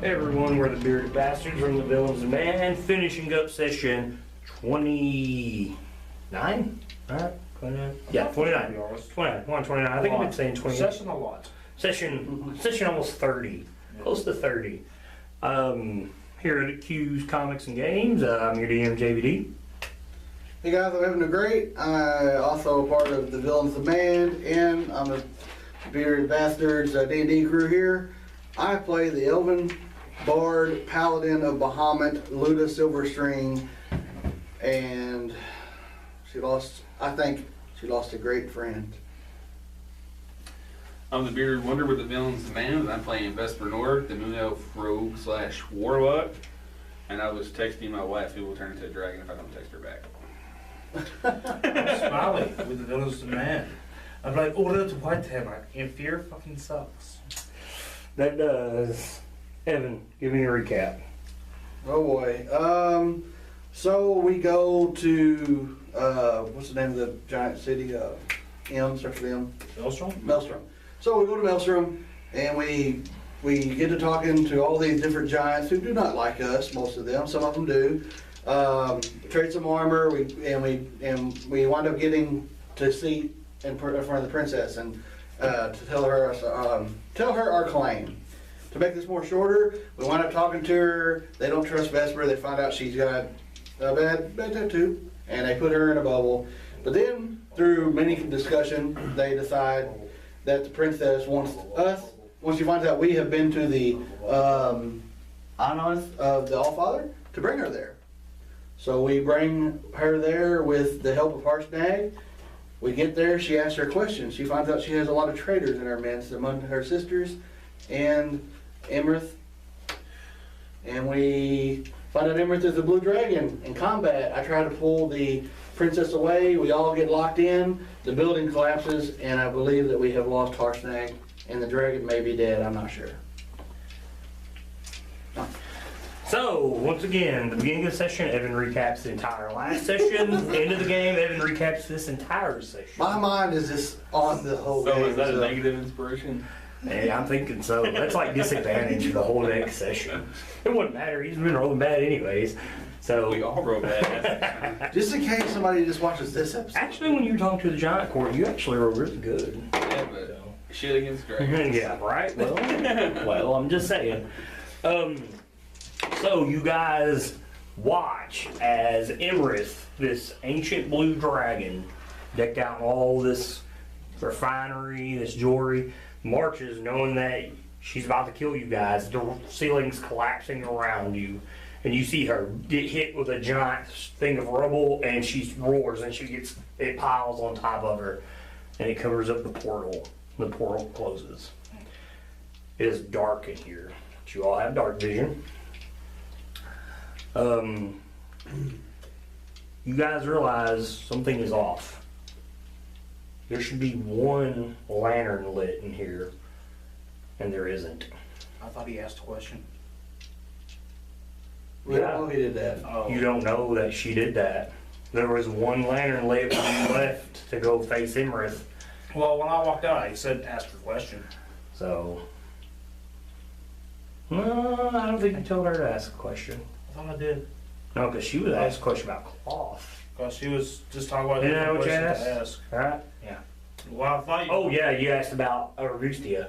Hey everyone, we're the Bearded Bastards from the Villains of Man, finishing up session 29? Right? 29? Yeah, 29. 29. 129. I think I've been saying 20. Session a lot. Session almost 30. Close to 30. Here at Q's Comics and Games, I'm your DM, JVD. Hey guys, I'm having a great. Also a part of the Villains of Man, and I'm a Bearded Bastards D&D crew here. I play the Elven Bard Paladin of Bahamut, Luda Silverstring, and I think she lost a great friend. I'm the Bearded Wonder with the Villains of Man, and I'm playing Vesper Nord, the Moon Elf Rogue / Warlock. And I was texting my wife who will turn into a dragon if I don't text her back. I'm smiling with the Villains of Man. I'm like, oh, that's Whitehammer. And fear fucking sucks. That does. Evan, give me a recap. Oh boy. So we go to what's the name of the giant city? M, starts with M. Maelstrom? Maelstrom. So we go to Maelstrom, and we get to talking to all these different giants who do not like us. Most of them, some of them do. Trade some armor. We wind up getting to seat in front of the princess and to tell her our claim. To make this more shorter, we wind up talking to her. They don't trust Vesper. They find out she's got a bad tattoo, and they put her in a bubble. But then, through many discussion, they decide that the princess wants us. Once she finds out we have been to the Anoth of the Allfather, to bring her there. So we bring her there with the help of Harshnag. We get there, she asks her questions. She finds out she has a lot of traitors in her midst among her sisters and Iymrith. And we find out Iymrith is a blue dragon in combat. I try to pull the princess away. We all get locked in. The building collapses, and I believe that we have lost Harshnag, and the dragon may be dead. I'm not sure. So, once again, the beginning of the session, Evan recaps the entire last session. End of the game, Evan recaps this entire session. My mind is just on the whole So game. is that a negative inspiration? Hey, I'm thinking so. That's like disadvantage for the whole next session. It wouldn't matter. He's been rolling bad anyways. So We all wrote that. Just in case somebody just watches this episode. actually, when you were talking to the giant court, you actually were really good. Yeah, but shit against dragons. Yeah, right. Well, I'm just saying. So you guys watch as Iymrith, this ancient blue dragon, decked out in all this refinery, this jewelry, marches knowing that she's about to kill you guys. The ceiling's collapsing around you, and you see her get hit with a giant thing of rubble, and she roars, and it piles on top of her, and it covers up the portal. The portal closes. It is dark in here, but you all have dark vision. You guys realize something is off. There should be one lantern lit in here, and there isn't. I thought he asked a question. We don't know he did that. Oh. You don't know that she did that. There was one lantern lit when you left to go face Iymrith. Well, when I walked out, I said ask a question. So, no, I don't think you told her to ask a question. I thought I did. No, because she was asked a question about cloth. Because she was just talking about Didn't I know different what you questions to asked? ask. Right? Yeah. Well, I thought you. Oh, yeah, you asked about Arbustia.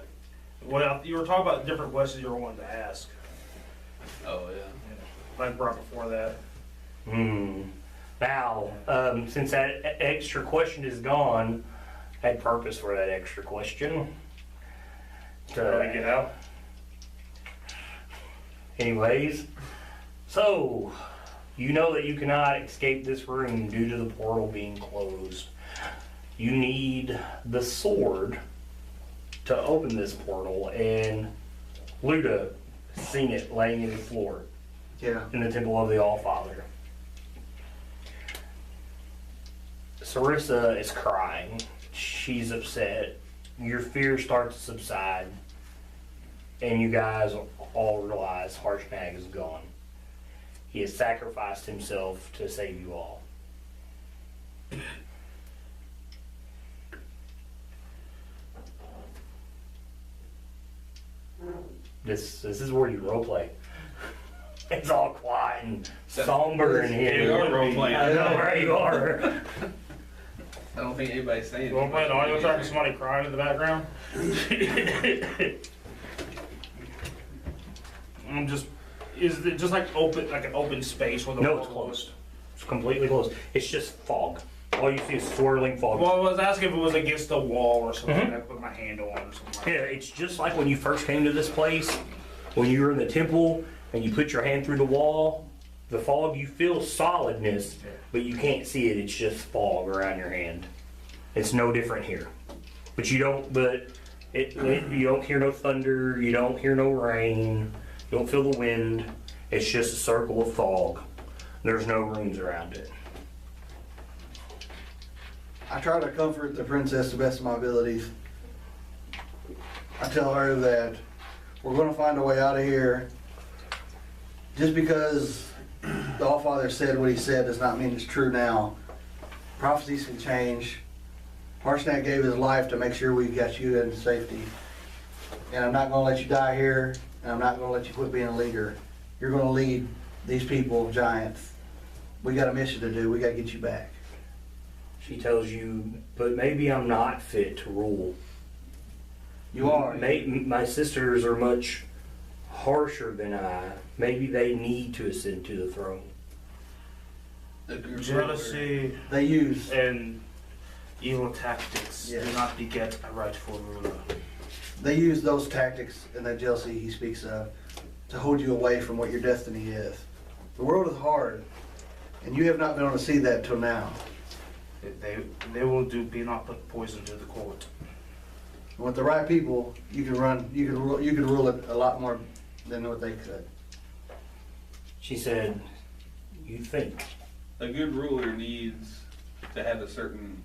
Well, you were talking about different questions you were wanting to ask. Oh, yeah. Like right before that. Now, since that extra question is gone, I had purpose for that extra question. To get out. Anyways, so you know that you cannot escape this room due to the portal being closed. You need the sword to open this portal, and Luda has seen it laying in the floor Yeah. in the Temple of the Allfather. Serrisa is crying. She's upset. Your fear starts to subside, and you guys all realize Harshnag is gone. He has sacrificed himself to save you all. This is where you roleplay. It's all quiet and somber in We here. are role playing. I know, right? You are. I don't think anybody's saying. You want to play an audio track of somebody crying in the background? Is it just like open, like an open space where the No, wall it's closed. It's completely closed. It's just fog. All you see is swirling fog. Well, I was asking if it was against a wall or something I could put my hand on or something like Yeah, it's just like when you first came to this place, when you were in the temple and you put your hand through the wall, the fog, you feel solidness, but you can't see it. It's just fog around your hand. It's no different here. But you don't, you don't hear no thunder, you don't hear no rain, you don't feel the wind. It's just a circle of fog. There's no rooms around it. I try to comfort the princess to the best of my abilities. I tell her that we're going to find a way out of here. Just because the Allfather said what he said does not mean it's true now. Prophecies can change. Harshnag gave his life to make sure we got you in safety. And I'm not going to let you die here, and I'm not going to let you quit being a leader. You're going to lead these people, giants. We got a mission to do. We got to get you back. She tells you, but maybe I'm not fit to rule. You are. My sisters are much harsher than I. Maybe they need to ascend to the throne. that. Jealousy They use. and evil tactics Yes. do not beget a rightful ruler. They use those tactics and that jealousy he speaks of to hold you away from what your destiny is. The world is hard, and you have not been able to see that till now. They will be not put poison to the court. And with the right people, you can rule it a lot more than what they could. She said, you think. A good ruler needs to have a certain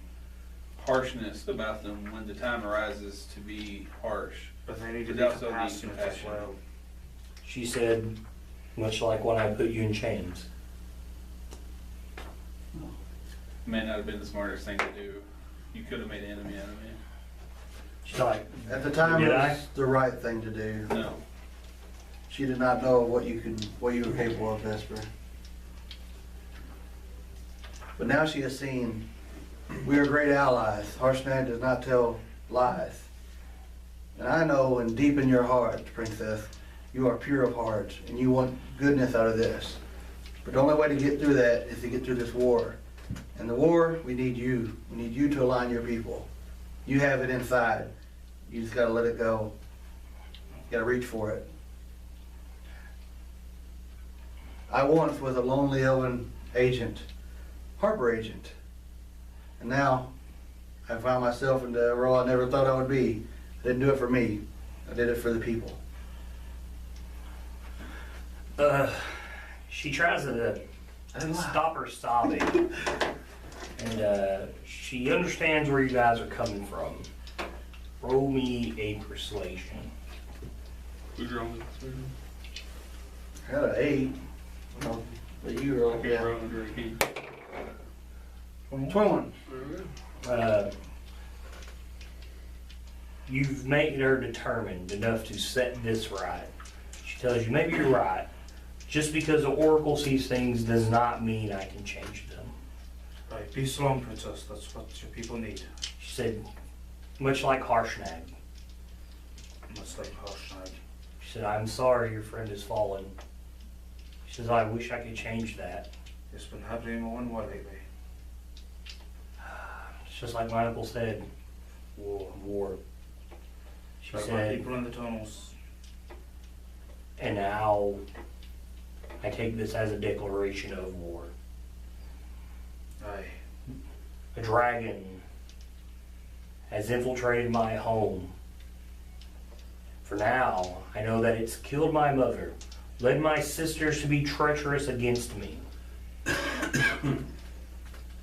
harshness about them when the time arises to be harsh. But they need to But be also need compassionate as compassion. well. She said, much like when I put you in chains. May not have been the smartest thing to do. You could have made an enemy out of me. She's like, At the time, it Did I? was the right thing to do. No. She did not know what you were capable of, Vesper. But now she has seen we are great allies. Harshnag does not tell lies. And I know, and deep in your heart, Princess, you are pure of heart, and you want goodness out of this. But the only way to get through that is to get through this war. And the war, we need you. We need you to align your people. You have it inside. You just gotta let it go. You gotta reach for it. I once was a lonely elven agent, harbor agent. And now I found myself in the role I never thought I would be. I didn't do it for me. I did it for the people. she tries to stop her sobbing. And she understands where you guys are coming from. Roll me a persuasion. Who's wrong? I had an 8. But you rolled, Okay, yeah. roll under again. 21. You've made her determined enough to set this right. She tells you, maybe you're right. Just because the Oracle sees things does not mean I can change them. Right, be strong, princess. That's what your people need. She said, much like Harshnag. Much like Harshnag. She said, I'm sorry your friend has fallen. She says, I wish I could change that. It's been happening more and more lately. It's just like my uncle said, war. She Like my said, people in the tunnels. and now I take this as a declaration of war. Aye. A dragon has infiltrated my home. For now, I know that it's killed my mother, led my sisters to be treacherous against me.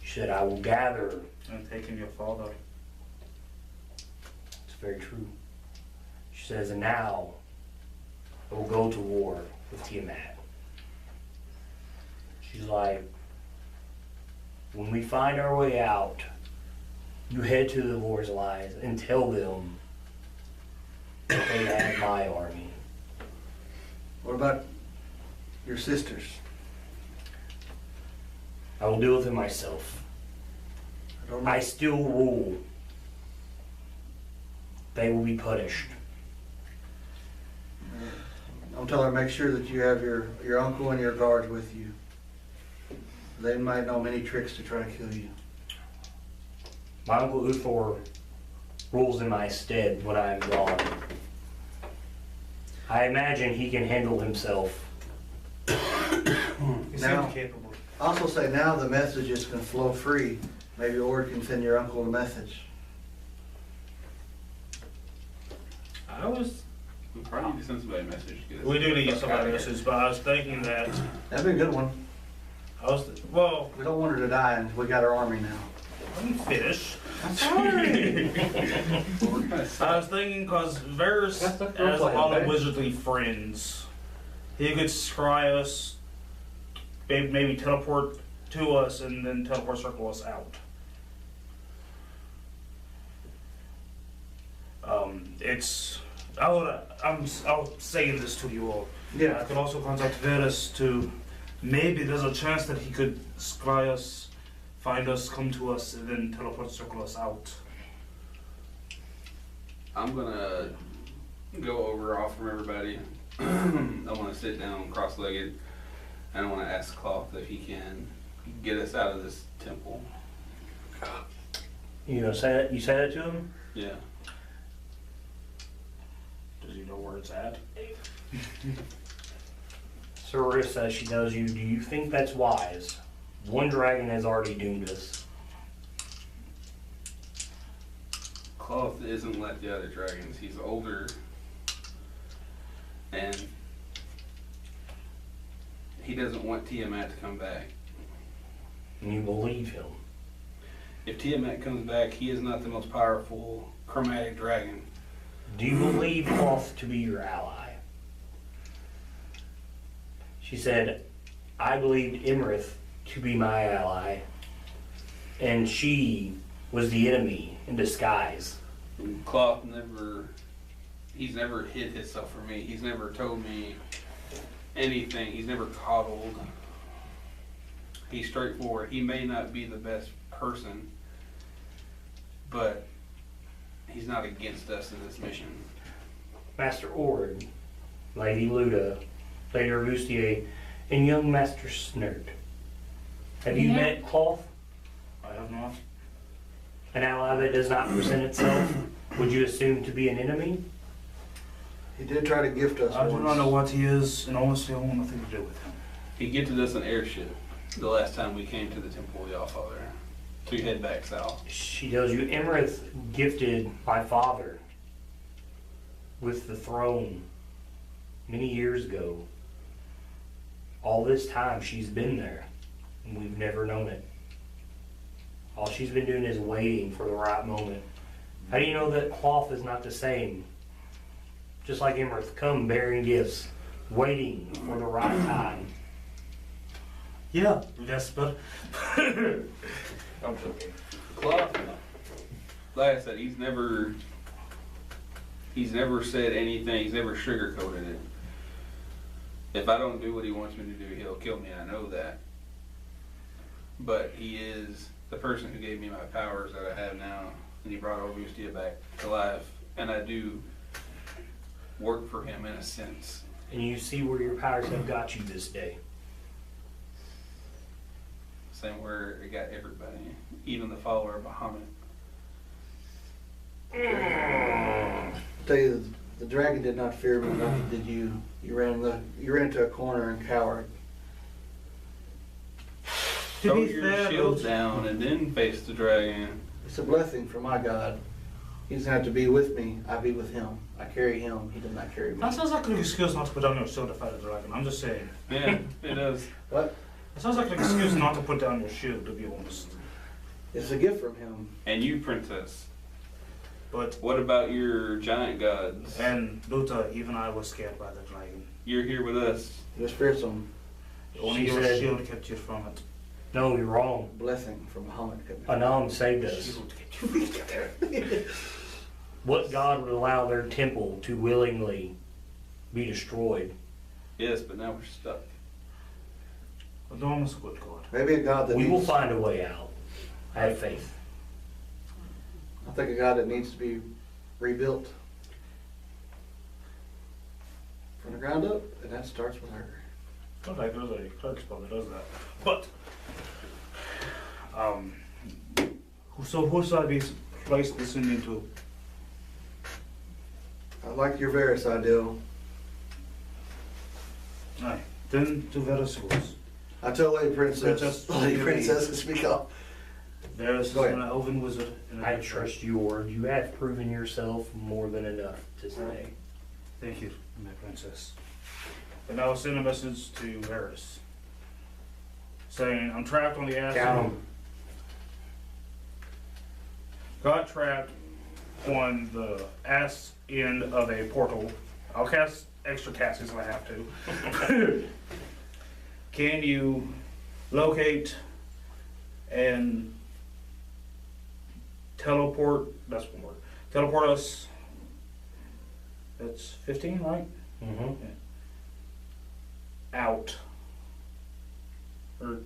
She said, I will gather. And taking your father. It's very true. She says, and now I will go to war with Tiamat. She's like, when we find our way out, you head to the Lord's Alliance and tell them that they have my army. What about your sisters? I will deal with it myself. I don't know. I still rule. They will be punished. I'll tell her, make sure that you have your uncle and your guards with you. They might know many tricks to try to kill you. My Uncle Uthor rules in my stead when I am gone. I imagine he can handle himself. He Now- seems capable. Also say now the messages can flow free. Maybe Ord can send your uncle a message. We probably need to send somebody a message. to get us We do need to get the fuck somebody outta here. message, but I was thinking that, That'd be a good one. well, We don't want her to die, and we got our army now. let me finish. Sorry. Well, we're gonna I was thinking because Varys That's the has a plan, lot of okay? wizardly friends. He could scry us, maybe teleport to us, and then teleport circle us out. I'm saying this to you all. I Yeah. could also contact Varys to, maybe there's a chance that he could scry us, find us, come to us, and then teleport circle us out. I'm gonna go over off from everybody. I wanna sit down cross-legged, and I wanna ask Cloth if he can get us out of this temple. You know, say that. You say that to him. Yeah. Does he know where it's at? Serrisa, she knows you. Do you think that's wise? One dragon has already doomed us. Cloth isn't like the other dragons. He's older, and he doesn't want Tiamat to come back. And you believe him. If Tiamat comes back, he is not the most powerful chromatic dragon. Do you believe Cloth to be your ally? She said, I believed Iymrith to be my ally, and she was the enemy in disguise. Cloth he's never hid himself from me. He's never told me anything. He's never coddled. He's straightforward. He may not be the best person, but he's not against us in this mission. Master Ord, Lady Luda, Lady Robustier, and young Master Snert. Have you met Cloth? I have not. An ally that does not present itself, would you assume to be an enemy? He did try to gift us I do once. not know what he is, and honestly, I want nothing to do with him. He gifted us an airship the last time we came to the Temple of Y'allfather to head back south. She tells you, Iymrith gifted my father with the throne many years ago. All this time she's been there, and we've never known it. All she's been doing is waiting for the right moment. How do you know that Cloth is not the same? Just like Iymrith, come bearing gifts, waiting for the right time. Yeah, Vesper. I'm joking. Cloth, like I said, he's never said anything. He's never sugarcoated it. If I don't do what he wants me to do, he'll kill me. I know that. But he is the person who gave me my powers that I have now, and he brought Augustia back to life. And I do work for him in a sense. And you see where your powers have got you this day. Same where it got everybody, even the follower of Bahamut. Tell you, the dragon did not fear me, neither did you. You ran into a corner and cowered. To Throw be your fair, shield though- down and then face the dragon. It's a blessing from my God. He doesn't have to be with me. I be with him. I carry him. He does not carry me. That sounds like an excuse not to put down your shield to fight a dragon. I'm just saying. Yeah, it does. What? It sounds like an excuse not to put down your shield, to be honest. It's a gift from him. And you, princess, But, what about your giant gods? and Luta, even I was scared by the dragon. You're here with us. It was fearsome. Only She your said- shield kept you from it. No, you're wrong. Blessing from Muhammad. Anam saved us. Shield kept you from it. What God would allow their temple to willingly be destroyed? Yes, but now we're stuck. Enormous good God. Maybe a God that We will needs, find a way out. I have faith. I think a God that needs to be rebuilt from the ground up, and that starts with her. I don't think there's a clerk spell that does that. But, so who should I be placed this into? I like your Varus ideal. Aye. Then to Vera schools. I tell Lady Princess, Princess. Lady Princess to speak up. There's Go ahead. an elven wizard. And I trust your word. You have proven yourself more than enough to say. Thank you, my princess. And I will send a message to Varus, saying, I'm trapped on the ass. Count 'em. Got trapped on the ass end of a portal. I'll cast extra casts if I have to. Can you locate and teleport? That's one word. Teleport us. That's 15, right? Mm-hmm. Out. Or,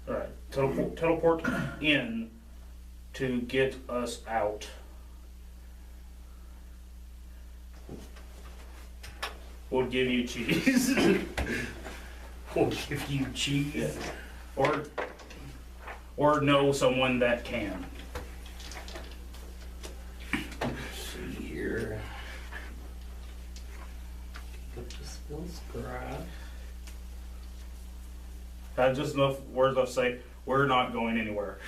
alright, teleport in to get us out. We'll give you cheese. We'll give you cheese. Yeah. Or know someone that can. Let's see here. Put the spell scribe. Just enough words I'll say, we're not going anywhere.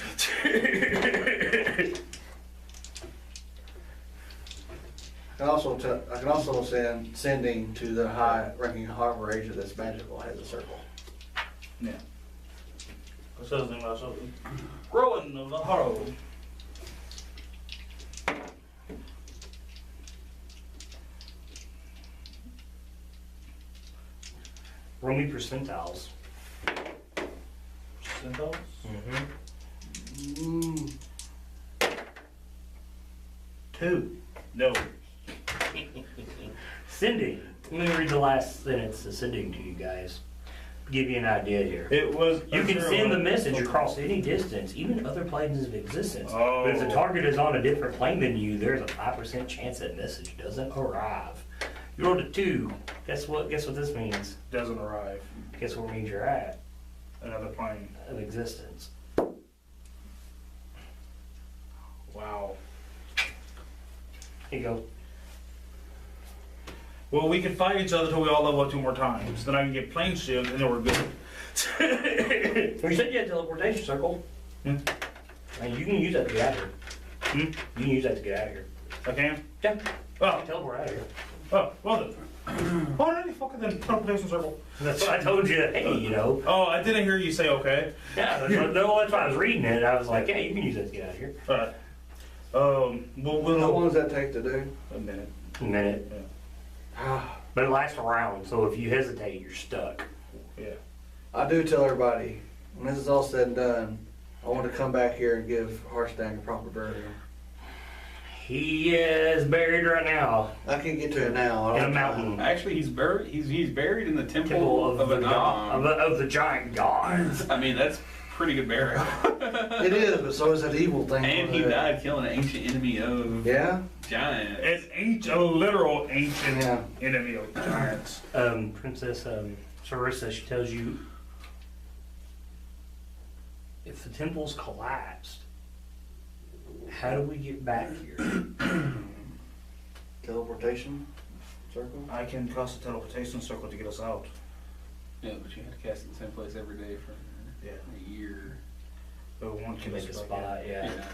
I can also send sending to the high-ranking harbor agent that's magical has a circle. Yeah. What's the other thing about something? Growing of the harrow. Roll me percentiles. Percentiles? Mm-hmm. 2. No. Sending. Let me read the last sentence of sending to you guys. Give you an idea here. It was. You can send the message across any distance, even other planes of existence. Oh. But if the target is on a different plane than you, there's a 5% chance that message doesn't arrive. You rolled a 2. Guess what? Guess what this means? Doesn't arrive. Guess what means you're at Another plane. of existence. Wow. Here you go. Well, we can fight each other till we all level up 2 more times. Then I can get plane shield and then we're good. Well, you said you had teleportation circle. Hmm? And you can use that to get out of here. Hmm? You can use that to get out of here. I can? Yeah. Oh, Teleport out of here. oh, well then. Why don't you fucking then teleportation circle? That's what I told you. Hey, you know. Oh, I didn't hear you say okay. Yeah, that's why I was reading it. I was like, yeah, you can use that to get out of here. Alright. How We'll long does that take to do? a minute. A minute. Ah, But it lasts a round, so if you hesitate, you're stuck. Yeah. I do tell everybody, when this is all said and done, I want to come back here and give Harshnag a proper burial. He is buried right now I can't get to it now. I in a don't have time. mountain. Actually, he's buried. He's buried in the temple Temple of of, a the of the giant gods. I mean, that's pretty good burial. It is, but so is that evil thing. And over he there. died killing an ancient enemy of Yeah? giants. It's a literal ancient Yeah. enemy of giants. Princess Serrisa, she tells you if the temple's collapsed, how do we get back here? Teleportation circle? I can cast a teleportation circle to get us out. Yeah, but you have to cast it in the same place every day for Yeah. a year. But we won't To get make a us back spot, in. yeah.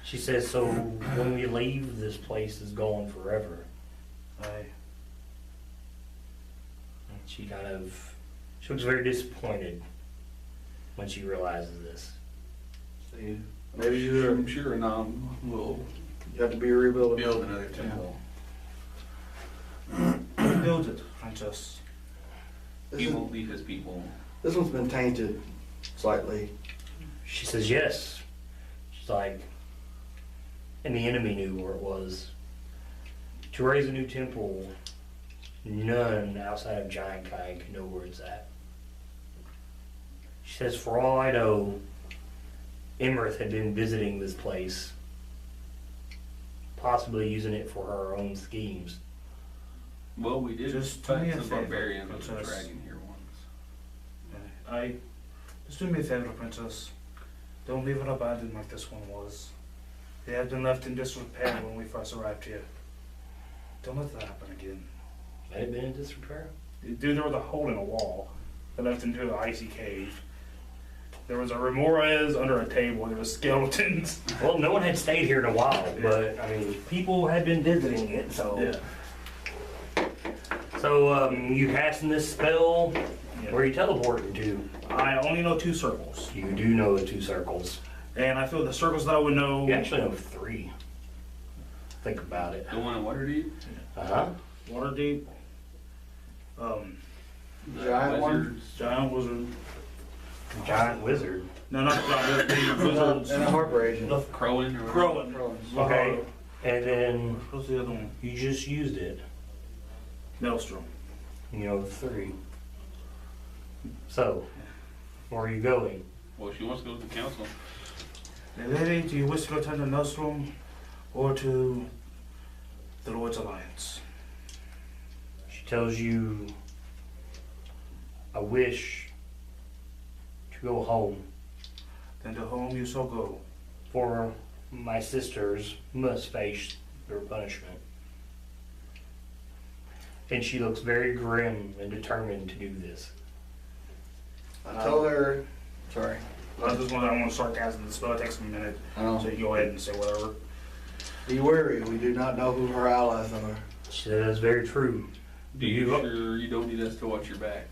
She says, so when we leave, this place is gone forever. Aye. And she looks very disappointed when she realizes this. See, maybe you I'm sure Nam will have to be rebuilt. build another temple. Build it, Princess. He won't leave his people. This one's been tainted slightly. She says, yes. She's like, and the enemy knew where it was. To raise a new temple none outside of giant kind can know where it's at. She says, for all I know, Iymrith had been visiting this place, possibly using it for her own schemes. Well, we did Just do find me a some favor, barbarians with a Princess. dragon here once. Just do me a favor, Princess. Don't leave it abandoned like this one was. It had been left in disrepair when we first arrived here. Don't let that happen again. Had it been in disrepair? Dude, there was a hole in a wall that left into an icy cave. There was a remorez under a table. There was skeletons. Well, no one had stayed here in a while, but I mean, people had been visiting it, so. Yeah. So, you casting this spell, where are you teleporting to? I only know 2 circles. You do know the 2 circles. And I feel the circles that I would know. You actually know 3. Think about it. The one in Waterdeep? Uh-huh. Waterdeep. Giant one? Wizards. Giant wizard. Giant wizard. No, not giant wizard. The wizards. And a harper agent. Crowin or whatever. Crowin. Crowins. Okay. And then What's the other one? you just used it. Maelstrom. You know 3. So, where are you going? Well, she wants to go to the council. Lady, do you wish to attend the Maelstrom or to the Lord's Alliance? She tells you, I wish to go home, Then to whom you shall go. for my sisters must face their punishment. And she looks very grim and determined to do this. I told her, sorry. I just want to sarcasm. The spell takes a minute, I know. so you go ahead and say whatever. Be wary, we do not know who her allies are. She said, that's very true. Do you sure you don't need us to watch your back?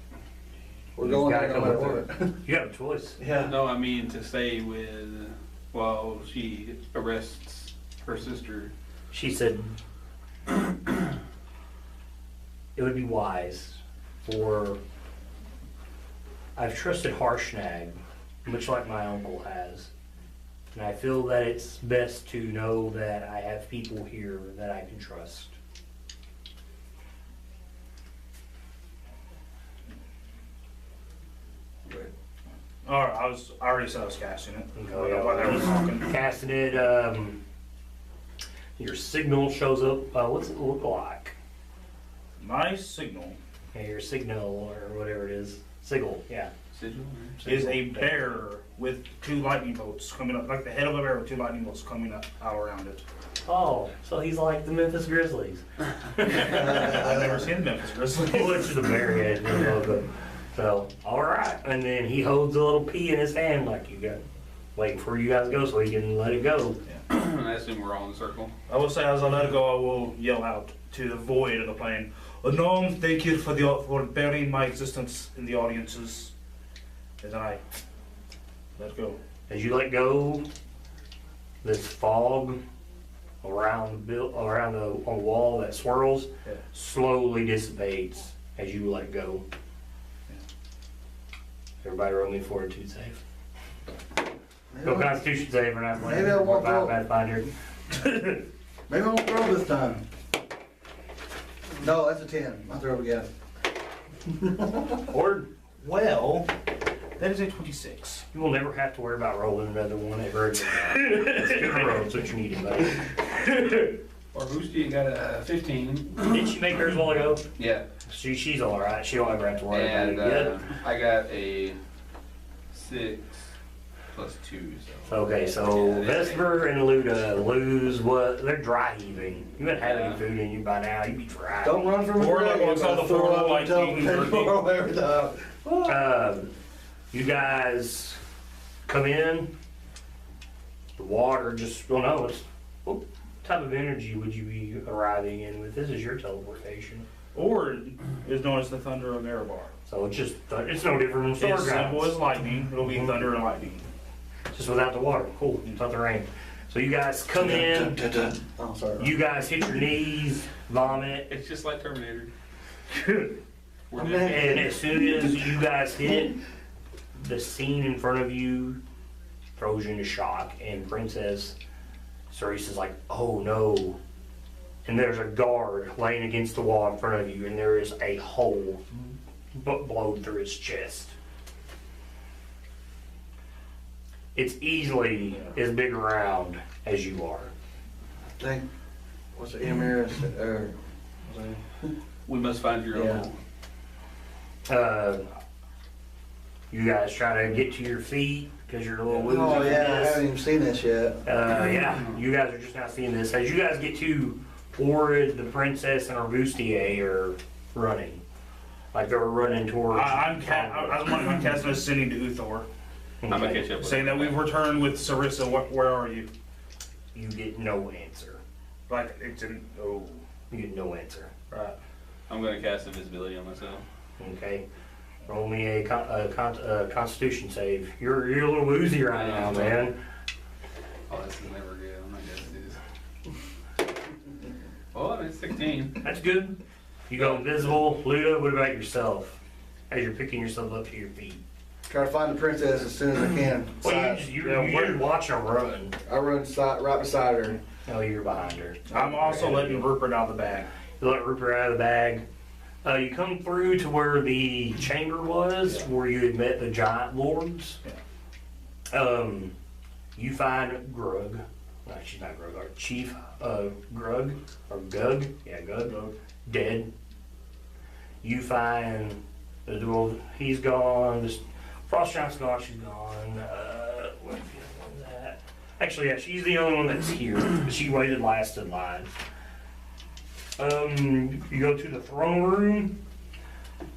We're You've going gotta there no come matter up what. You have a choice. Yeah. No, I mean to stay with while she arrests her sister. She said, it would be wise for, I've trusted Harshnag, much like my uncle has. And I feel that it's best to know that I have people here that I can trust. Alright, I already said I was casting it. Okay, While they were talking. Casting it, your signal shows up, what's it look like? My signal Yeah, your signal or whatever it is. Sigil, yeah. Sigil? is a bear with 2 lightning bolts coming up, like the head of a bear with 2 lightning bolts coming up out around it. Oh, so he's like the Memphis Grizzlies. I've never seen Memphis Grizzlies. Which is a bear head in the logo. So, alright. And then he holds a little pea in his hand like you got. Waiting for you guys to go so he can let it go. I assume we're all in the circle. I will say as I let it go, I will yell out to the void of the plane. Gnome, thank you for bearing my existence in the audiences. And then I let go. As you let go, this fog around the wall that swirls Yeah. slowly dissipates as you let go. Everybody roll me fortitude save. Go Constitution save or not. Maybe I won't roll. Pathfinder. Maybe I won't throw this time. No, that's a 10. I'll throw it again. Or Well, that is a 26. you will never have to worry about rolling another one ever again. It's 2 rolls what you needed, buddy. Or Boosty got a 15. Did she make hers a while ago? Yeah. She's all right. She don't ever have to worry about And it yet. I got a 6 plus 2. So. Okay, so Vesper and Luda lose what? They're dry heaving. You wouldn't have any food in you by now. You'd be dry. Don't run from Or the like what's on the floor, like eating turkey. every time. You guys come in. The water just, well, no, it's, what type of energy would you be arriving in with? This is your teleportation. Or is known as the Thunder of Erebor. So it's just, it's no different than It's Storm simple as lightning. It'll be thunder and lightning. just without the water. Cool, without the rain. So you guys come in, Oh, sorry. you guys hit your knees, vomit, It's just like Terminator. We're I'm just- mad. and as soon as you guys hit, the scene in front of you throws you into shock, and Princess Serrisa's like, oh no, and there's a guard laying against the wall in front of you, and there is a hole blowed through his chest. It's easily as big around as you are. Dang. What's it, Iymrith, or, We must find your Yeah. uncle. You guys try to get to your feet because you're a little woozy. oh from yeah, I this. haven't even seen this yet. Yeah, you guys are just not seeing this. As you guys get to Orid, the princess, and Arbustier are running. Like they were running towards. I'm casting a sending to Uthor, I'm gonna catch up with saying that we've returned with Serrisa. Where are you? You get no answer. Like it's in. Oh, You get no answer. right. I'm gonna cast invisibility on myself. Okay. Roll me a Constitution save. You're a little woozy right now, man. Oh, this is never good. I'm not gonna do this. Oh, it's 16. That's good. You go invisible. Luda, what about yourself? As you're picking yourself up to your feet. Try to find the princess as soon as I can. Well, you're watching her run. I run right beside her. Oh, you're behind her. I'm also letting Rupert out of the bag. You let Rupert out of the bag. You come through to where the chamber was, where you had met the giant lords. You find Grug. No, she's not Grug. Our Chief Grug or Gug. Yeah, Gug. Dead. You find the dwarf. He's gone. This Frost Giant's gone. She's gone. What if you know that? Actually, yeah, she's the only one that's here. She waited last in line. You go to the throne room.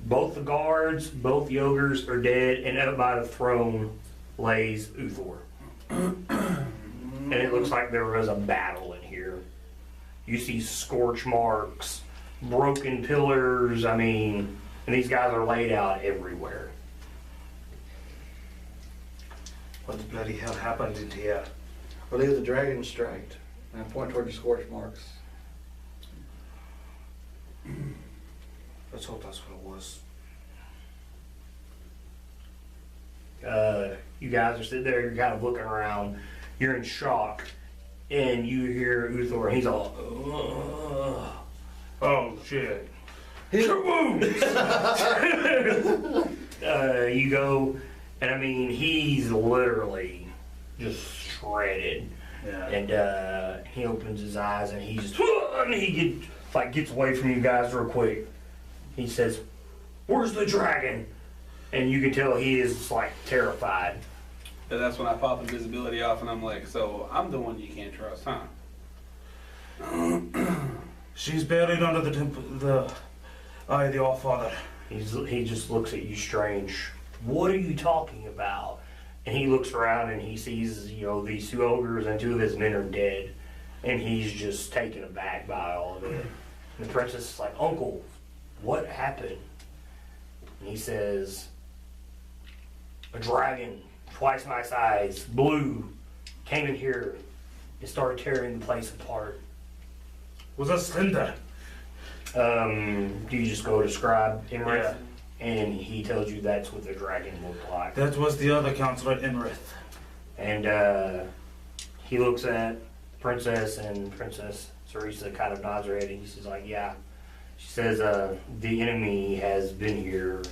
Both the guards, both the ogres are dead, and up by the throne lays Uthor. And it looks like there was a battle in here. You see scorch marks, broken pillars, and these guys are laid out everywhere. What the bloody hell happened in here? I believe the dragon striked. And I point toward the scorch marks. Let's hope that's what it was. You guys are sitting there, you're kind of looking around, you're in shock, and you hear Uthor, he's all, ugh. Oh shit. You go, and he's literally just shredded. Yeah. And he opens his eyes and he gets away from you guys real quick. He says, "Where's the dragon?" And you can tell he is terrified. And that's when I pop invisibility off and I'm like, so I'm the one you can't trust, huh? She's buried under the temple, the eye of the All-Father. He just looks at you strange. What are you talking about? And he looks around and he sees, these two ogres and two of his men are dead. And he's just taken aback by all of it. And the princess is like, "Uncle, what happened?" And he says, "A dragon, twice my size, blue, came in here and started tearing the place apart." Was that Slender? Do you just go describe Iymrith? Yeah. And he tells you that's what the dragon looked like. That was the other counselor, Iymrith. And he looks at Princess, and Princess Serrisa kind of nods her head, and he's like, "Yeah." She says, "The enemy has been here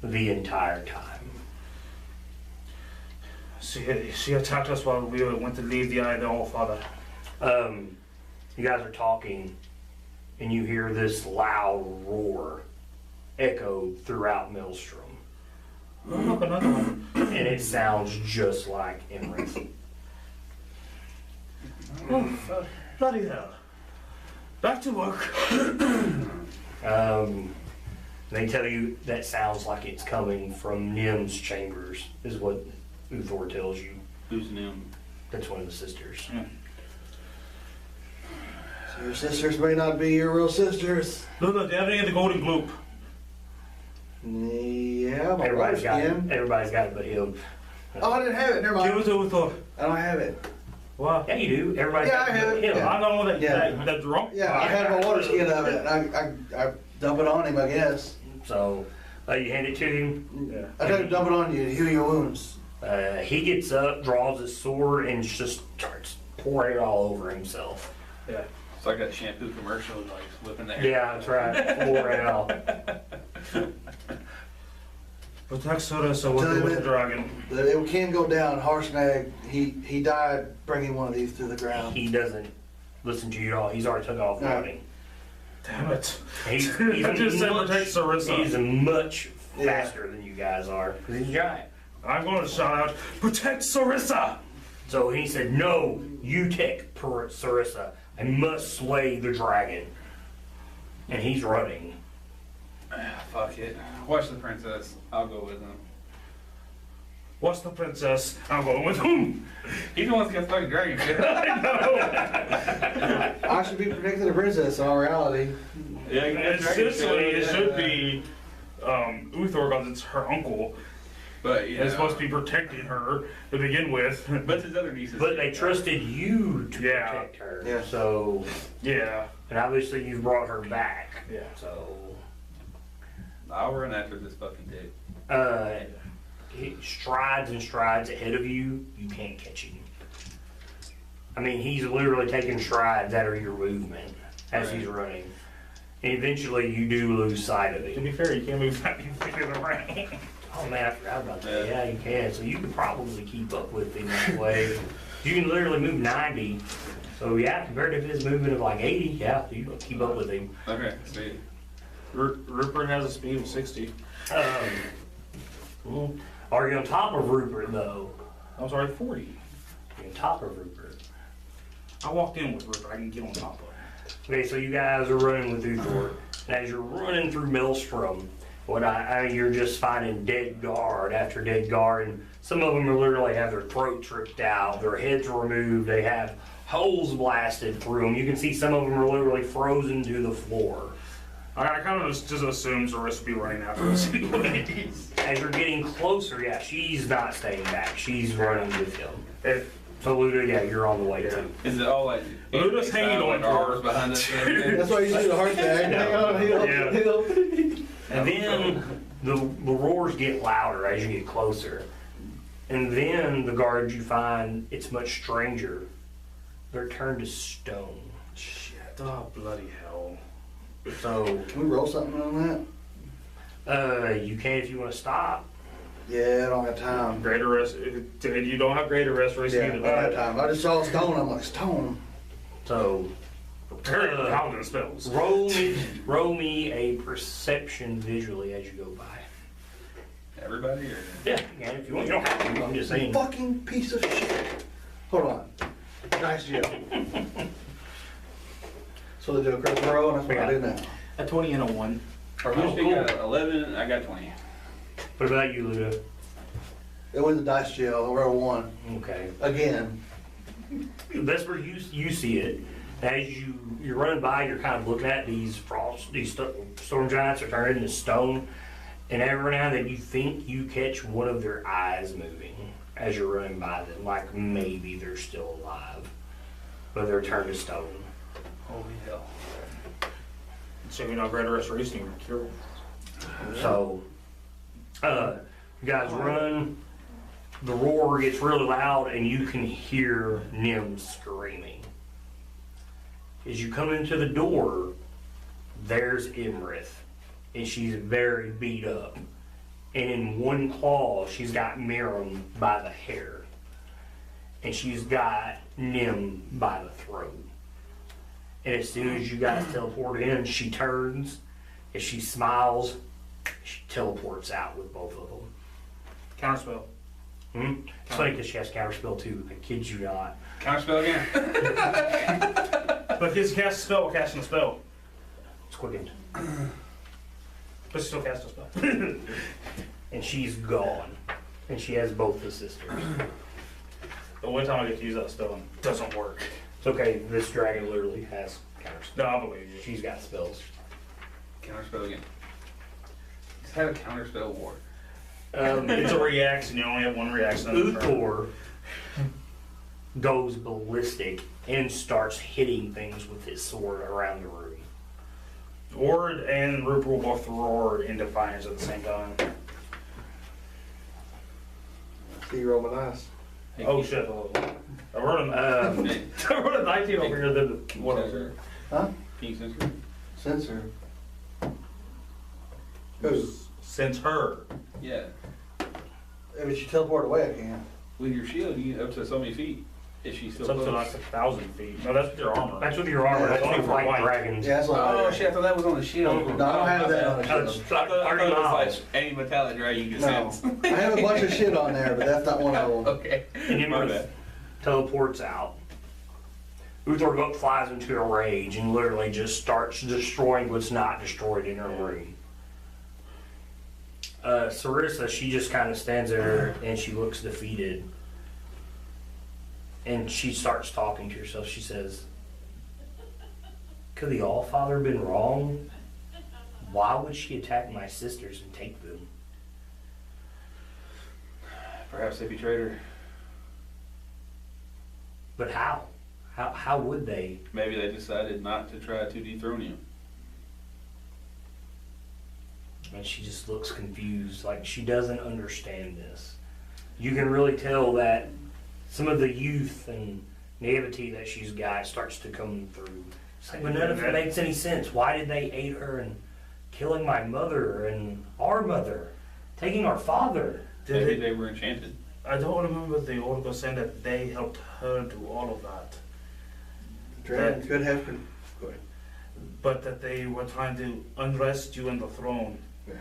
the entire time." She attacked us while we went to leave the eye of the All-Father. You guys are talking, and you hear this loud roar echoed throughout Maelstrom. Oh, look, another one. And it sounds just like Iymrith. Oh, bloody hell. Back to work. They tell you that sounds like it's coming from Nim's chambers, is what Uthor tells you. Who's Nim? That's one of the sisters. So your sisters may not be your real sisters. Look, do you have any of the golden gloop? Yeah, my wife's skin. Everybody's got it but him. Oh, I didn't have it. Never Give mind. it to Uthor. I don't have it. What? Yeah, you do. Everybody's Yeah, got I it have but it. him. Yeah. I know that, Yeah. that drunk. Yeah, I had my water skin of it. I dump it on him, I guess. So you hand it to him. Yeah. I tell him dump it on you to heal your wounds. He gets up, draws his sword, and just starts pouring it all over himself. Yeah. It's like that shampoo commercial, like whipping the hair. Yeah, that's right. 4 out. Protect Serrisa Tell you with the what. dragon. It can go down. Harshnag, he died bringing one of these to the ground. He doesn't listen to you at all. He's already took off No. running. Damn it. He's I just said protect Serrisa. He's much Yeah. faster than you guys are because he's giant. I'm going to shout out, protect Serrisa! So he said, "No, you take Serrisa. I must slay the dragon." And he's running. Fuck it. Watch the princess. I'll go with him. What's the princess? I'm going with him. He's the one that's got the fucking dragon. I should be protecting the princess in all reality. Yeah, Essentially, it should be Uthor because it's her uncle. But It's supposed to be protecting her to begin with. But his other nieces. But they trusted you to Yeah. protect her. Yeah. So, Yeah. and obviously you've brought her back. Yeah. So, I'll run after this fucking dick. he strides and strides ahead of you. You can't catch him. I mean, he's literally taking strides out of your movement as he's running. And eventually you do lose sight of To him. be fair, you can't move that around. Oh man, I forgot about that. Yeah, you can. So you can probably keep up with him that way. You can literally move 90. So yeah, compared to his movement of like 80, yeah, you can keep up with him. Okay, sweet. Rupert has a speed of 60. Are you on top of Rupert though? I'm sorry, 40. You're on top of Rupert. I walked in with Rupert. I can get on top of him. Okay, so you guys are running with Uthor. And as you're running through Maelstrom, you're just finding dead guard after dead guard, and some of them are literally have their throats ripped out, their heads removed, they have holes blasted through them. You can see some of them are literally frozen to the floor. I kind of just assumed Serrisa would be running after us anyways. As you're getting closer, yeah, she's not staying back. She's running with him. If- So Luda, yeah, you're on the way too. Is it all like? We're just hanging on like to arms her. behind us. and everything? That's why you do the Harshnag. Hang on, Yeah. And then the roars get louder as you get closer. And then the guards you find, it's much stranger. They're turned to stone. Shit. Oh, bloody hell. So, Can we roll something on that? you can if you want to stop. Yeah, I don't have time. Greater rest. You don't have greater restoration Yeah, I either. don't have time. I just saw stone. I'm like, stone. So, Very paladin spells. roll me a perception visually as you go by. Everybody or? Yeah, yeah, if you want. You don't have to. I'm just saying. Fucking piece of shit. Hold on. Nice Joe. So they do a critical roll, and that's what I do now. A 20 and a 1. Harshnag got 11. I got 20. What about you, Luda? It was a dice jail. I rolled 1. Okay. Again. That's where you see it. As you're running by, you're kind of looking at these storm giants are turned into stone, and every now and then you think you catch one of their eyes moving as you're running by them, like maybe they're still alive, but they're turned to stone. Holy hell. So you know, greater restoration, you're cured. So, you guys run. The roar gets really loud, and you can hear Nim screaming. As you come into the door, there's Iymrith, and she's very beat up. And in one claw, she's got Miriam by the hair, and she's got Nim by the throat. And as soon as you guys teleport in, she turns, and she smiles, she teleports out with both of them. Counterspell. It's funny because she has counterspell too. I kid you not. Counterspell again. But if he cast a spell, we're casting a spell. It's quickened. But still cast a spell. And she's gone. And she has both the sisters. The one time I get to use that spell and it doesn't work. It's okay. This dragon literally has counterspell. No, I believe you. She's got spells. Counterspell again. Just had a counterspell war. It's a reaction. You only have one reaction. in the turn. Uthor goes ballistic and starts hitting things with his sword around the room. Ord and Rupert will both roar in defiance at the same time. See you roll my dice. Oh shit. I wrote I wrote a 19 over here, then whatever. Huh? King Sensor? Sensor. Who? Since her. Yeah. If you teleport away, I can. With your shield, you get up to so many feet. If she's It's still up to close. like 1,000 feet. No, that's with your armor. That's with your armor. Yeah, That's only only for for white. dragons. Yeah, that's what Oh I shit, I thought that was on the shield. No, I don't have that on the It's shield. like 30 I thought it miles. was like any metallic dragon you can No. sense. I have a bunch of shit on there, but that's not one of them. Okay. And My Iymrith bad. teleports out. Uthor flies into a rage and literally just starts destroying what's not destroyed in her room. Serrisa, she just kind of stands there and she looks defeated. And she starts talking to herself. She says, could the Allfather have been wrong? Why would she attack my sisters and take them? Perhaps they betrayed her. But how? How would they? Maybe they decided not to try to dethrone you. And she just looks confused, like she doesn't understand this. You can really tell that some of the youth and naivety that she's got starts to come through. It's like, but none of it makes any sense. Why did they aid her in killing my mother and our mother, taking our father? Maybe they were enchanted. I don't remember the oracle saying that they helped her do all of that. Dragon could have. Go ahead. But that they were trying to unrest you in the throne. Yeah.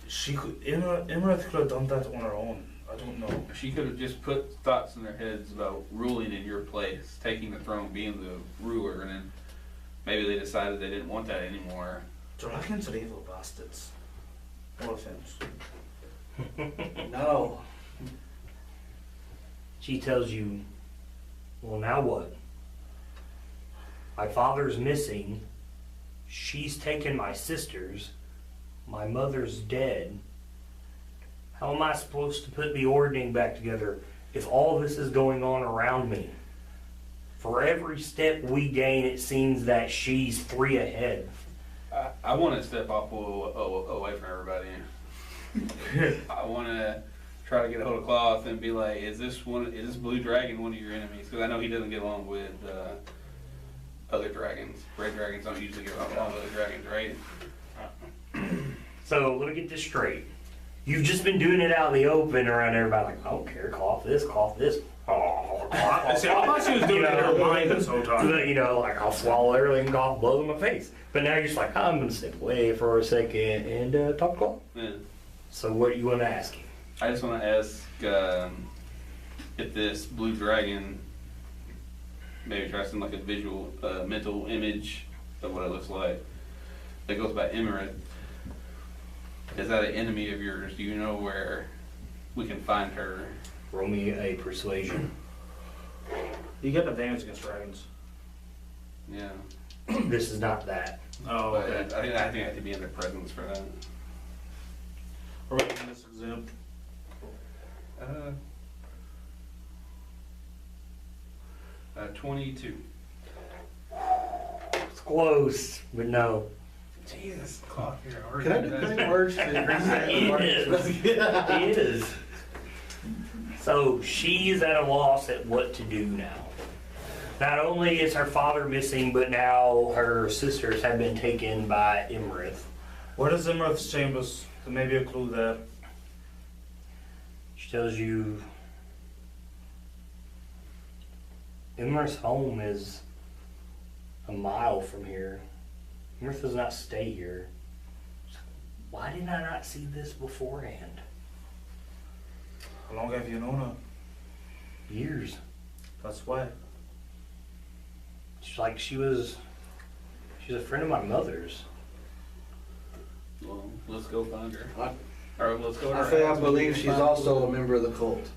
She could, Iymrith could have done that on her own. I don't know. She could have just put thoughts in their heads about ruling in your place, taking the throne, being the ruler, and then maybe they decided they didn't want that anymore. Dragons are evil bastards. No offense. No. She tells you, well, now what? My father's missing. She's taken my sisters. My mother's dead. How am I supposed to put the ordning back together if all this is going on around me? For every step we gain, it seems that she's 3 ahead. I want to step off away from everybody. I want to try to get a hold of Cloth and be like, is this blue dragon one of your enemies? Because I know he doesn't get along with other dragons. Red dragons don't usually get along with other dragons, right? So let me get this straight. You've just been doing it out in the open around everybody, like, I don't care, cough this, cough this. Oh, See, I thought she was doing it in her mind this whole time. You know, like, I'll swallow everything and cough blows in my face. But now you're just like, I'm gonna step away for a second and talk to Cloth. Yeah. So what you want to ask him? I just want to ask if this blue dragon maybe try something like a visual, mental image of what it looks like. That goes by Iymrith. Is that an enemy of yours? Do you know where we can find her? Roll me a persuasion. You get advantage against dragons. Yeah. This is not that. Oh, But okay. I think I have to be in their presence for that. Or making this exempt. 22. It's close, but no. Jesus, clock here. Can I do kind words to increase that? It is. So she's at a loss at what to do now. Not only is her father missing, but now her sisters have been taken by Iymrith. Where is Iymrith's chambers? There may be a clue there. She tells you Iymrith's home is a mile from here. Iymrith does not stay here. Why did I not see this beforehand? How long have you known her? Years. That's why. She's like she's a friend of my mother's. Well, let's go find her. I- Or let's go to her I say I house. believe she's also a member of the cult.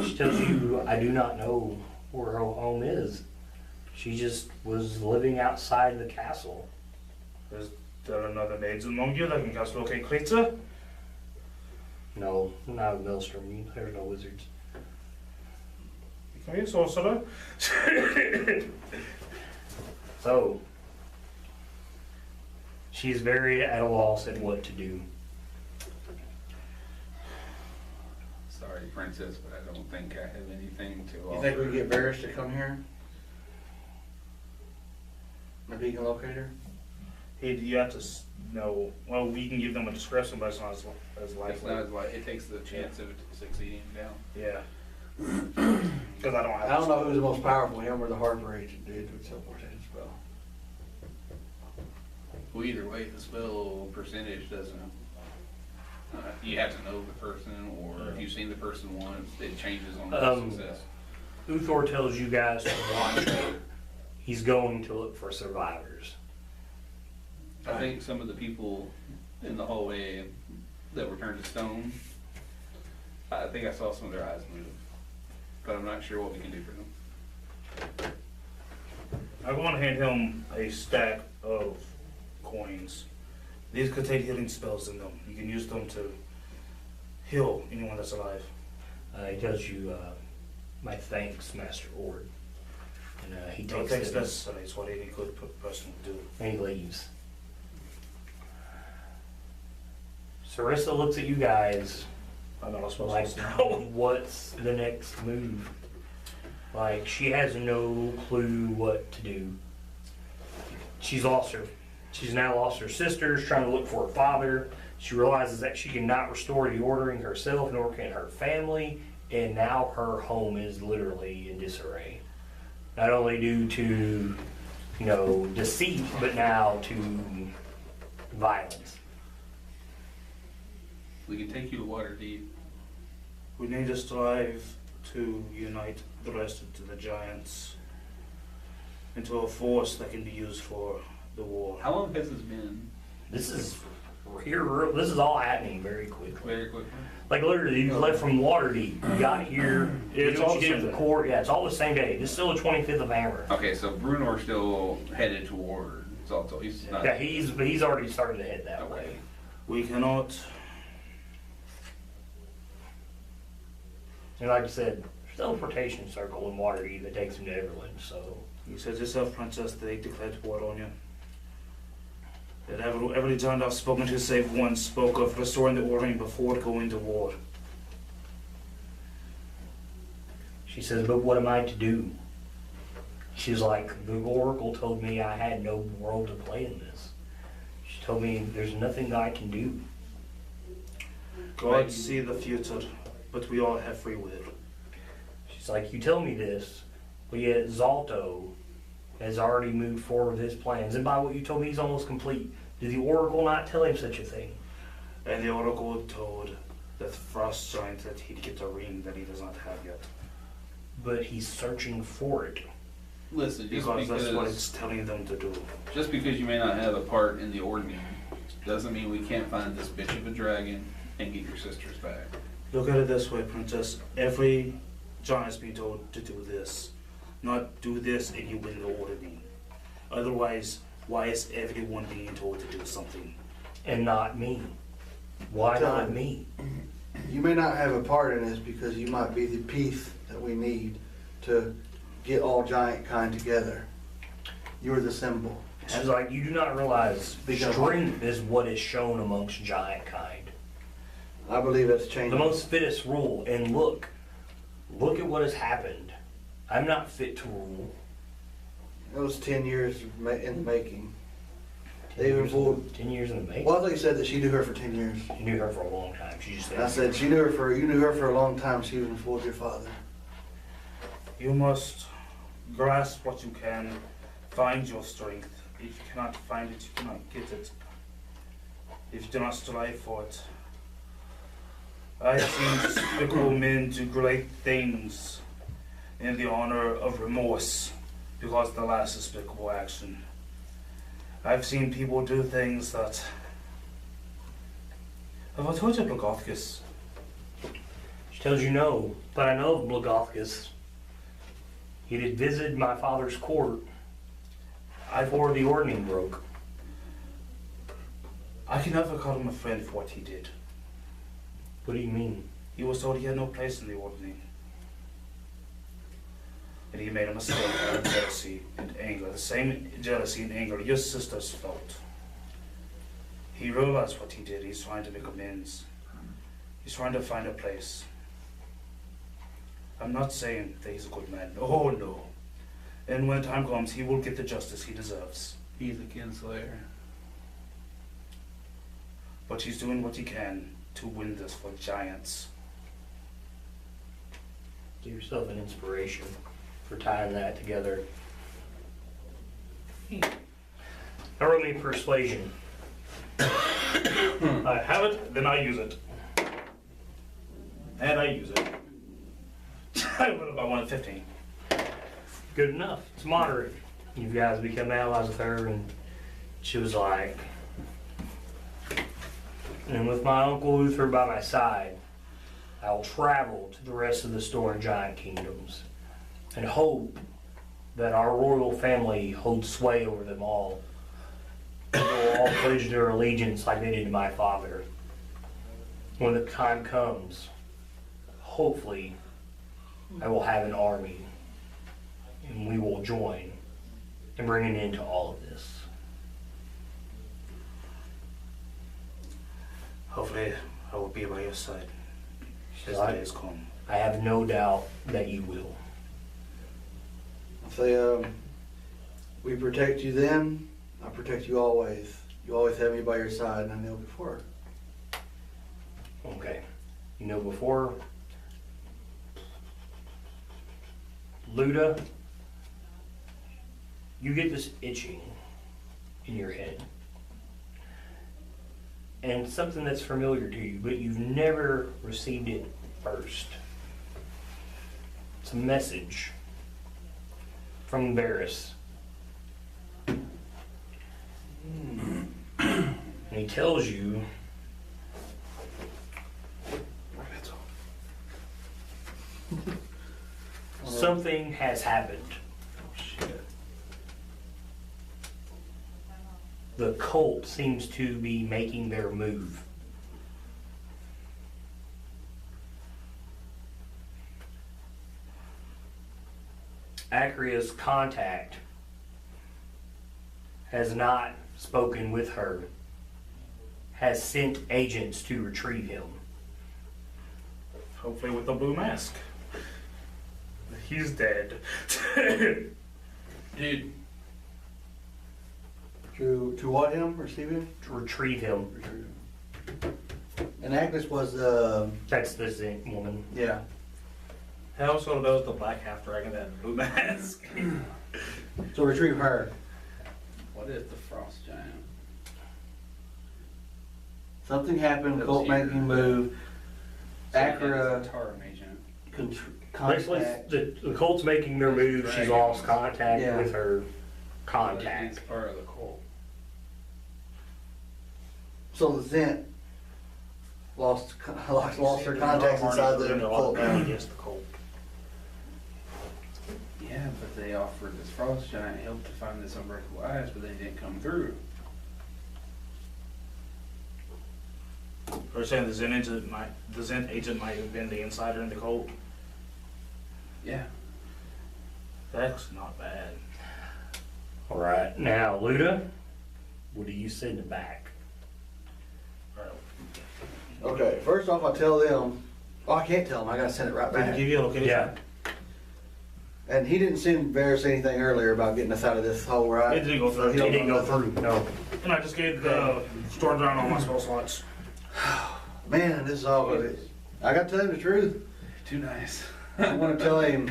She tells you I do not know where her home is. She just was living outside the castle. Is there another maids among you that can cast locate creature? No, not a Maelstrom. There's no wizards. You can be a sorcerer. So, she's very at a loss at what to do. So sorry, princess, but I don't think I have anything to offer. You think we can get Barris to come here? A beacon locator? You have to know, well, we can give them a description, but it's not as It's likely. not as like, it takes the chance of it succeeding down. Yeah. Because I don't have. I don't know who's the most powerful, him or the Harper agent, dude, with teleportation spell. Well, either way, the spell percentage doesn't, you have to know the person, or if you've seen the person once, it changes on the success. Uthor tells you guys to watch her. He's going to look for survivors. I think some of the people in the hallway that were turned to stone, I think I saw some of their eyes move, but I'm not sure what we can do for them. I want to hand him a stack of coins. These contain healing spells in them. You can use them to heal anyone that's alive. He tells you, my thanks, Master Ord. And he No takes thanks it necessary. It's what any good person would do. and he leaves. Serrisa looks at you guys I'm not supposed like, to know. what's the next move? Like, she has no clue what to do. She's now lost her sisters, trying to look for her father. She realizes that she cannot restore the ordering herself, nor can her family, and now her home is literally in disarray. Not only due to, deceit, but now to violence. We can take you to Waterdeep. We need to strive to unite the rest of the giants into a force that can be used for the war. How long has this been? This is all happening very quickly. Very quickly. Like literally, you left from Waterdeep, you got here, It's you all did the at same the day. court. Yeah, it's all the same day. This is still the 25th of Iymrith. Okay, so Brunor's still headed toward Zalto. He's not. Yeah, he's already started to head that Okay. way. We cannot. And like I said, there's a teleportation circle in Waterdeep that takes him to Everland. So You said yourself, Princess, they declared war on you. That every giant I've spoken to, save one, spoke of restoring the ordering before going to war. she says, "But what am I to do?" She's like, "The Oracle told me I had no role to play in this. She told me there's nothing that I can do." God see the future, but we all have free will. She's like, "You tell me this, but yet Zalto has already moved forward with his plans. And by what you told me, he's almost complete. Did the Oracle not tell him such a thing?" And the Oracle told the frost giant that he'd get a ring that he does not have yet. But he's searching for it. Listen, Because that's what it's telling them to do. just because you may not have a part in the ordering doesn't mean we can't find this bitch of a dragon and get your sisters back. Look at it this way, Princess. Every giant has been told to do this. Not do this and you win the ordering. Otherwise, why is everyone being told to do something? And not me. Why Tell not him. me? You may not have a part in this because you might be the piece that we need to get all giant kind together. You're the symbol. She's like, "You do not realize Because- strength is what is shown amongst giant kind. I believe that's The changing. most fittest rule. And look at what has happened. I'm not fit to rule." It was 10 years in the making. They even fooled. 10 years in the making. Well, I thought you said that she knew her for 10 years. You knew her for a long time. She just And I said you knew her for a long time. She even fooled your father. You must grasp what you can, find your strength. If you cannot find it, you cannot get it. If you do not strive for it. I have seen despicable men do great things in the honor of remorse because of the last despicable action. I've seen people do things that... Have I told you Blagothcus? She tells you no, but I know of Blagothcus. He did visit my father's court before the ordning broke. I can never call him a friend for what he did. What do you mean? He was told he had no place in the ordering. And he made a mistake out of jealousy and anger. The same jealousy and anger your sisters felt. He realized what he did. He's trying to make amends. He's trying to find a place. I'm not saying that he's a good man. Oh no. And when time comes, he will get the justice he deserves. He's a kinslayer. But he's doing what he can to win this for giants. Give yourself an inspiration for tying that together. Now roll me persuasion. I have it, then I use it. And I use it. I went about 115. Good enough. It's moderate. You guys become allies with her, and she was like, and with my Uncle Luther by my side, I will travel to the rest of the Storm Giant kingdoms and hope that our royal family holds sway over them all. They will all pledge their allegiance like they did to my father. When the time comes, hopefully, I will have an army, and we will join and bring an end to all of this. Hopefully, I will be by your side as So the days come. I have no doubt that you will. Say, we protect you then, I protect you always. You always have me by your side, and I know before. Okay. You know, before Luda, you get this itching in your head. And something that's familiar to you, but you've never received it first. It's a message from Varys. And he tells you something has happened. The cult seems to be making their move. Acrea's contact has not spoken with her, has sent agents to retrieve him. Hopefully with the blue mask. He's dead. Dude, To what him, receive him? To retrieve him. And Agnes was, That's the Zinc woman. yeah. How so knows the black half dragon that blue mask? So retrieve her. what is the frost giant? Something happened, That cult was here. making move. So he is Acra a Tarim agent. Basically, contact. the cult's making their move. She's lost contact Yeah. with her But contact. he's part of the cult. So the Zent lost her contacts inside the cult now. Against the cult. Yeah, but they offered this frost giant help to find this unbreakable ice, but they didn't come through. Or saying the Zen agent might have been the insider in the cult. Yeah. That's not bad. All right, now Luda, what do you send it back? Okay, first off, I tell them, oh, I can't tell them, I gotta send it right Did he back. give you a location? Yeah, And he didn't send Varys anything earlier about getting us out of this hole, right? It didn't go through. He he don't didn't know go nothing. through. No, And I just gave the storm down all my spell slots. Man, this is all of it. I gotta tell him the truth. Too nice. I wanna tell him,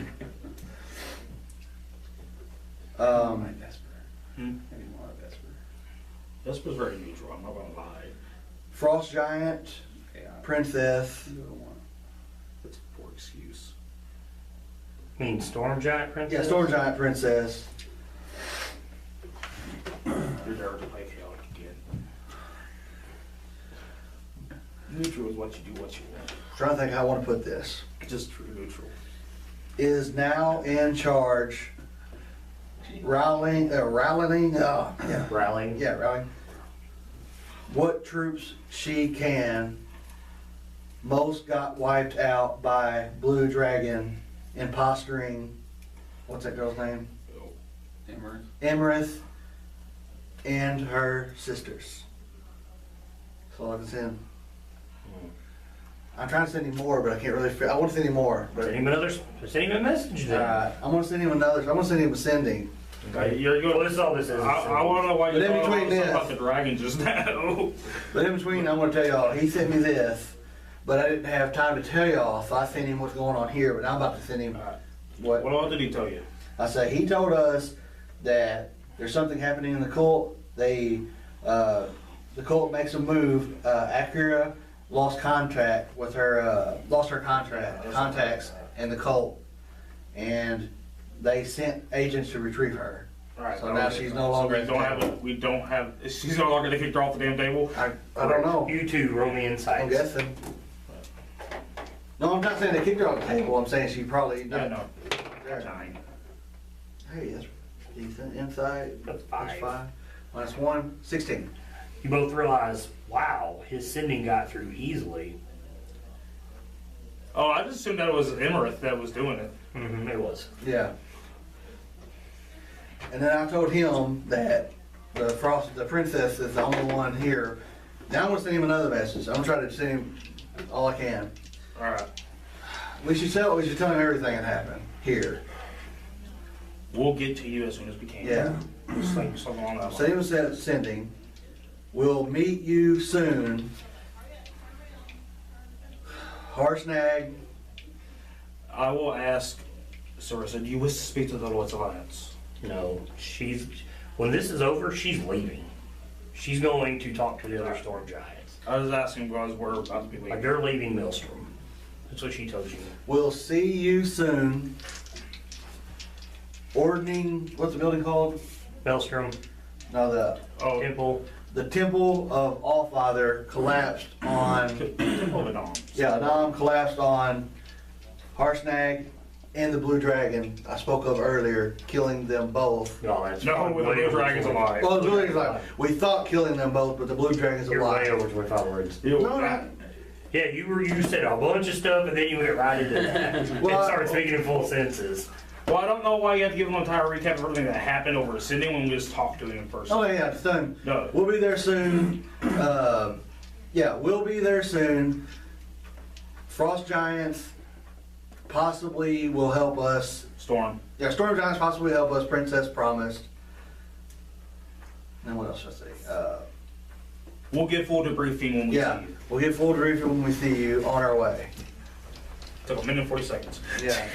Like Vesper. Hmm? Maybe more like Vesper. This was very neutral, I'm not gonna lie. Frost Giant, Okay, Princess, you don't want. That's a poor excuse. I mean Storm Giant Princess. yeah, Storm Giant Princess. You're there to play chaotic again. Neutral is what you do, what you want. Trying to think how I wanna put this. Just true neutral. Is now in charge, rallying, yeah, Rallying. yeah, rallying. What troops she can. Most got wiped out by Blue Dragon, impostoring, what's that girl's name? Iymrith. Iymrith and her sisters. That's all I can send. I'm trying to send him more, but I can't really, I want to send him more, but. Send him a message then. I'm gonna send him another, I'm gonna send him a sending. Okay, you're Well, good. this is all this is. I wanna know why But you're in talking between this- about the dragon just now. But in between, I'm gonna tell y'all, he sent me this, but I didn't have time to tell y'all, so I sent him what's going on here, but now I'm about to send him what. What all did he tell you? I say, he told us that there's something happening in the cult. The cult makes a move. Acura lost contact with her, contacts in the cult, and they sent agents to retrieve her. Alright, So now she's no longer. we don't have, she's no longer, they kicked her off the damn table? I don't know. You two, roll me I'm insights. guessing. No, I'm not saying they kicked her off the table. I'm saying she probably. Yeah, no. Nine. Hey, that's decent. Inside. That's five. Minus 1, 16. You both realize, wow, his sending got through easily. Oh, I just assumed that it was Iymrith that was doing it. Mm-hmm, it was. Yeah. And then I told him that the princess is the only one here. Now I'm gonna send him another message. I'm gonna try to send him all I can. Alright. We should tell him everything that happened here. We'll get to you as soon as we can. Yeah. Just like something along that line. Send him a sending. We'll meet you soon. Harshnag. I will ask Serrisa, do you wish to speak to the Lord's Alliance? No, when this is over, she's leaving. She's going to talk to the other storm giants. I was asking because we're about to be Like leaving. they're leaving Maelstrom. That's what she told you. We'll see you soon. Ordning, what's the building called? Maelstrom, No, Oh, Temple. the Temple of Allfather collapsed on, Temple of Dawn. yeah, Nam collapsed on Harshnag and the Blue Dragon I spoke of earlier, killing them both. No, that's No, with the Blue Dragon's alive. Well, the Blue Dragon's alive. We thought killing them both, but the Blue Dragon's You're way alive. over 25 words. You- No, not. Yeah, you said a bunch of stuff and then you went right into that. Well, and started speaking in full sentences. Well, I don't know why you have to give an entire recap of everything that happened over Sydney when we just talked to him in person. Oh yeah, it's done. No. We'll be there soon. Yeah, we'll be there soon. Frost Giants possibly will help us. Storm. Yeah, Storm Giants possibly help us. Princess promised. And what else should I say? We'll get full debriefing when we Yeah, see you. we'll get full debriefing when we see you on our way. Took a minute and 40 seconds. Yeah.